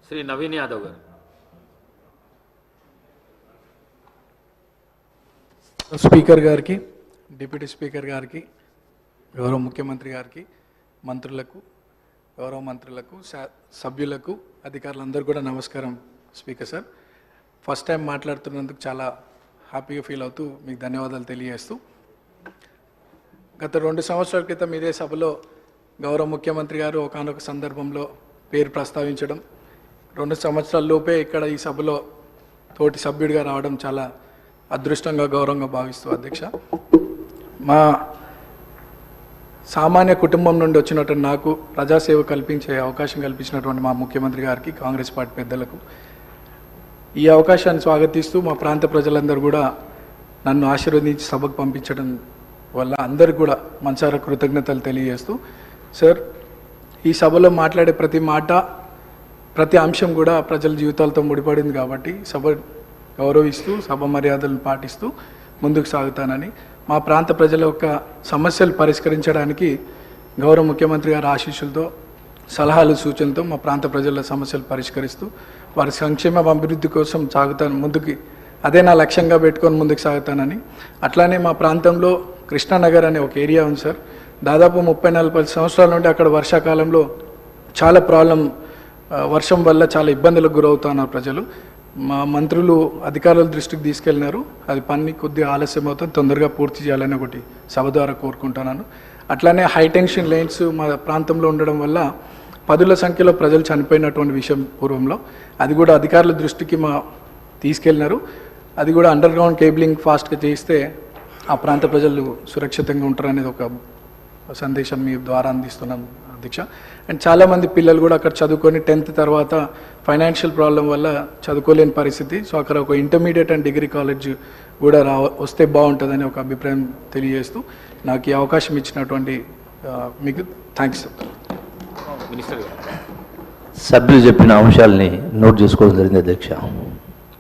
శ్రీ నవీన్ యాదవ్ గారు. స్పీకర్ గారికి, deputy speaker గారికి, గౌరవ ముఖ్యమంత్రి గారికి, మంత్రులకు, గౌరవ మంత్రులకు, సభ్యులకు, అధికారులందరూ కూడా నమస్కారం. స్పీకర్ సార్, ఫస్ట్ టైం మాట్లాడుతున్నందుకు చాలా హ్యాపీగా ఫీల్ అవుతూ మీకు ధన్యవాదాలు తెలియజేస్తూ, గత 2 సంవత్సరాల క్రితం ఇదే సభలో గౌరవ ముఖ్యమంత్రి గారు ఒకానొక సందర్భంలో పేరు ప్రస్తావించడం, 2 సంవత్సరాల లోపే ఇక్కడ ఈ సభలో తోటి సభ్యుడిగా రావడం చాలా అదృష్టంగా, గౌరవంగా భావిస్తూ అధ్యక్ష, మా సామాన్య కుటుంబం నుండి వచ్చినటువంటి నాకు ప్రజాసేవ కల్పించే అవకాశం కల్పించినటువంటి మా ముఖ్యమంత్రి గారికి, కాంగ్రెస్ పార్టీ పెద్దలకు ఈ అవకాశాన్ని స్వాగతిస్తూ మా ప్రాంత ప్రజలందరూ కూడా నన్ను ఆశీర్వదించి సభకు పంపించడం వల్ల అందరికీ కూడా మనసారా కృతజ్ఞతలు తెలియజేస్తూ, సార్ ఈ సభలో మాట్లాడే ప్రతి మాట, ప్రతి అంశం కూడా ప్రజల జీవితాలతో ముడిపడింది కాబట్టి సభ గౌరవిస్తూ, సభ మర్యాదలను పాటిస్తూ ముందుకు సాగుతానని, మా ప్రాంత ప్రజల యొక్క సమస్యలు పరిష్కరించడానికి గౌరవ ముఖ్యమంత్రి గారి ఆశీస్సులతో, సలహాలు, సూచనలతో మా ప్రాంత ప్రజల సమస్యలు పరిష్కరిస్తూ వారి సంక్షేమ అభివృద్ధి కోసం సాగుతాను ముందుకి, అదే నా లక్ష్యంగా పెట్టుకొని ముందుకు సాగుతానని. అట్లానే మా ప్రాంతంలో కృష్ణానగర్ అనే ఒక ఏరియా ఉంది సార్, దాదాపు 30-40 సంవత్సరాల నుండి అక్కడ వర్షాకాలంలో చాలా వర్షం వల్ల చాలా ఇబ్బందులకు గురవుతున్నారు ప్రజలు. మా మంత్రులు అధికారుల దృష్టికి తీసుకెళ్ళినారు, అది పని కొద్దిగా ఆలస్యం అవుతుంది, తొందరగా పూర్తి చేయాలని ఒకటి సభ ద్వారా కోరుకుంటున్నాను. అట్లానే హైటెన్షన్ లైన్స్ మా ప్రాంతంలో ఉండడం వల్ల 10ల సంఖ్యలో ప్రజలు చనిపోయినటువంటి విషయం పూర్వంలో, అది కూడా అధికారుల దృష్టికి తీసుకెళ్ళినారు. అది కూడా అండర్ గ్రౌండ్ కేబులింగ్ ఫాస్ట్గా చేస్తే ఆ ప్రాంత ప్రజలు సురక్షితంగా ఉంటారనేది ఒక సందేశం మీ ద్వారా అందిస్తున్నాం అధ్యక్ష. అండ్ చాలామంది పిల్లలు కూడా అక్కడ చదువుకొని 10th తర్వాత ఫైనాన్షియల్ ప్రాబ్లం వల్ల చదువుకోలేని పరిస్థితి. సో అక్కడ ఒక ఇంటర్మీడియట్ అండ్ డిగ్రీ కాలేజ్ కూడా వస్తే బాగుంటుందని ఒక అభిప్రాయం తెలియజేస్తూ నాకు ఈ అవకాశం ఇచ్చినటువంటి మీకు థ్యాంక్స్. మినిస్టర్ గారు, సభ్యులు చెప్పిన అంశాలని నోట్ చేసుకోవడం జరిగింది అధ్యక్ష.